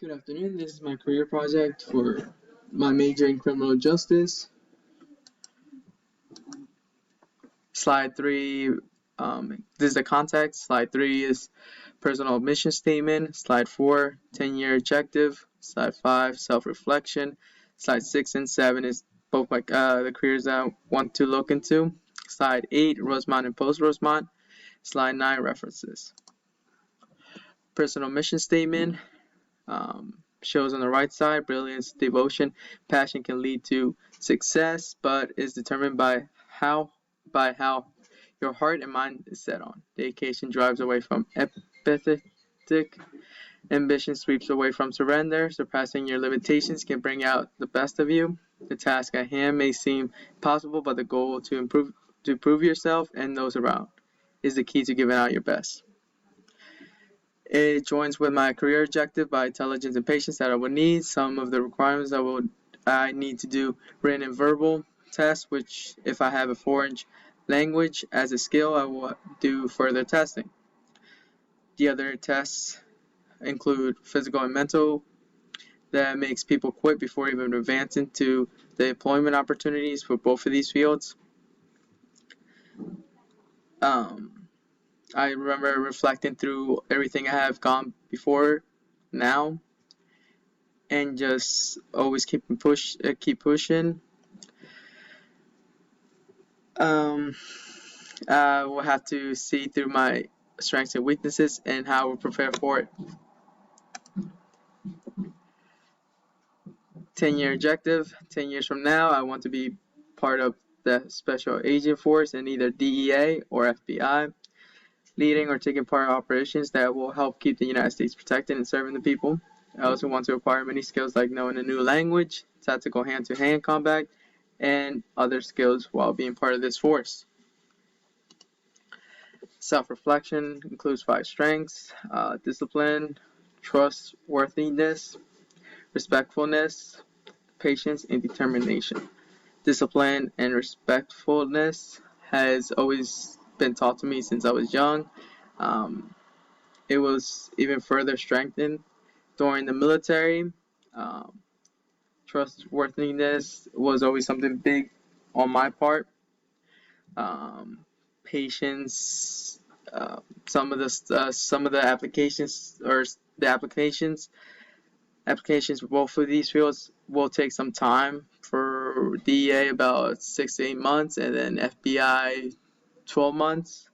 Good afternoon. This is my career project for my major in criminal justice. Slide 3, this is the context. Slide 3 is personal mission statement. Slide 4, 10-year objective. Slide 5, self-reflection. Slide 6 and 7 is both the careers that I want to look into. Slide 8, Rosemont and post-Rosemont. Slide 9, references. Personal mission statement. Shows on the right side, brilliance, devotion, passion can lead to success, but is determined by how your heart and mind is set on. Dedication drives away from apathetic. Ambition sweeps away from surrender. Surpassing your limitations can bring out the best of you. The task at hand may seem impossible, but the goal to improve yourself and those around is the key to giving out your best. It joins with my career objective by intelligence and patience that I will need. Some of the requirements I need to do written and verbal tests, which if I have a foreign language as a skill, I will do further testing. The other tests include physical and mental that makes people quit before even advancing to the employment opportunities for both of these fields. I remember reflecting through everything I have gone before now and just always keep pushing. We'll have to see through my strengths and weaknesses and how we'll prepare for it. 10-year objective. 10 years from now, I want to be part of the Special Agent Force in either DEA or FBI, leading or taking part in operations that will help keep the United States protected and serving the people. I also want to acquire many skills like knowing a new language, tactical hand-to-hand combat, and other skills while being part of this force. Self-reflection includes 5 strengths: discipline, trustworthiness, respectfulness, patience, and determination. Discipline and respectfulness has always been taught to me since I was young. It was even further strengthened during the military. Trustworthiness was always something big on my part. Patience. Some of the applications for both of these fields will take some time. For DEA, about 6 to 8 months, and then FBI, 12 months.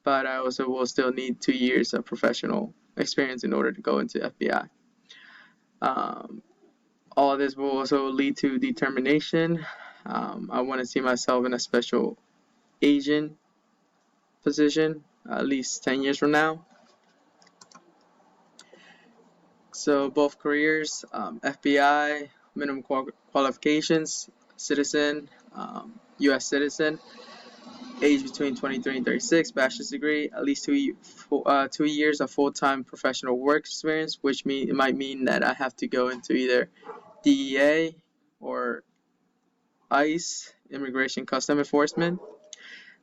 But I also will still need 2 years of professional experience in order to go into FBI. All of this will also lead to determination. I want to see myself in a special agent position at least 10 years from now. So both careers, FBI, minimum qualifications, citizen, U.S. citizen, age between 23 and 36, bachelor's degree, at least 2 years of full-time professional work experience, which might mean that I have to go into either DEA or ICE, Immigration Custom Enforcement.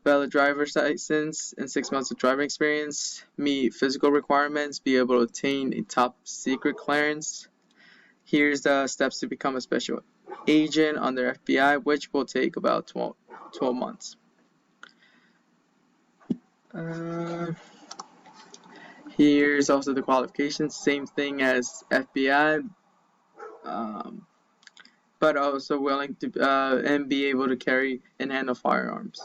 Valid driver's license and 6 months of driving experience, meet physical requirements, be able to obtain a top secret clearance. Here's the steps to become a special agent under FBI, which will take about 12 months. Here's also the qualifications, same thing as FBI, but also willing to and be able to carry and handle firearms.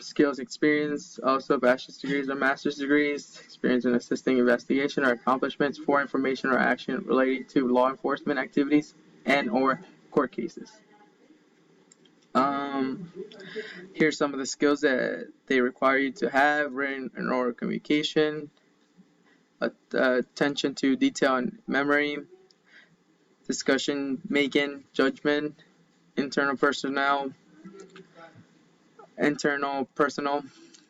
Skills, experience, also bachelor's degrees or master's degrees, experience in assisting investigation or accomplishments for information or action related to law enforcement activities and or court cases. Here's some of the skills that they require you to have: written and oral communication, attention to detail and memory, discussion making, judgment, internal personal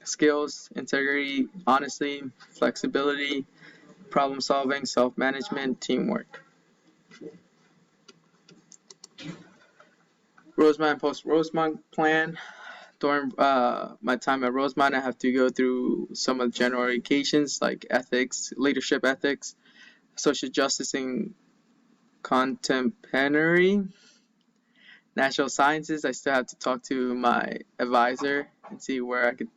skills, integrity, honesty, flexibility, problem solving, self-management, teamwork. Rosemont post-Rosemont plan. During my time at Rosemont, I have to go through some of the general educations like ethics, leadership ethics, social justice and contemporary. Natural sciences, I still have to talk to my advisor and see where I could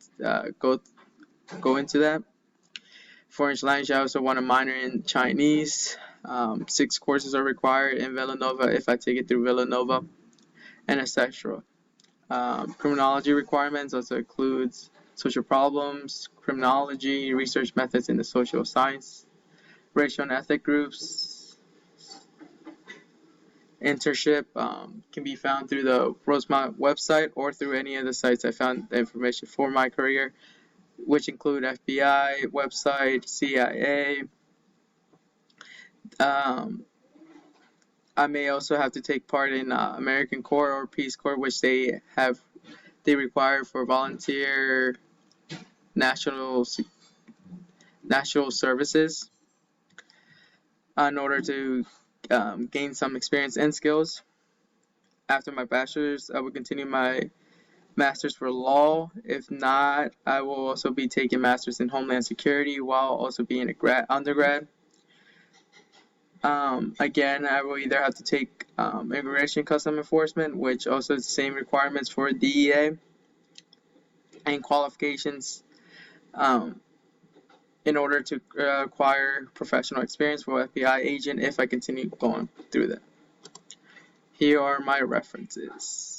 go into that. Foreign language, I also want to minor in Chinese. 6 courses are required in Villanova if I take it through Villanova, and etc. Criminology requirements also includes social problems, criminology, research methods in the social science, racial and ethnic groups. Internship can be found through the Rosemont website or through any of the sites I found the information for my career, which include FBI website, CIA. I may also have to take part in American Corps or Peace Corps, which they require for volunteer national services in order to gain some experience and skills. After my bachelor's, I will continue my master's for law. If not, I will also be taking master's in Homeland Security while also being a undergrad. Again, I will either have to take Immigration Custom Enforcement, which also has the same requirements for DEA and qualifications in order to acquire professional experience for FBI agent if I continue going through that. Here are my references.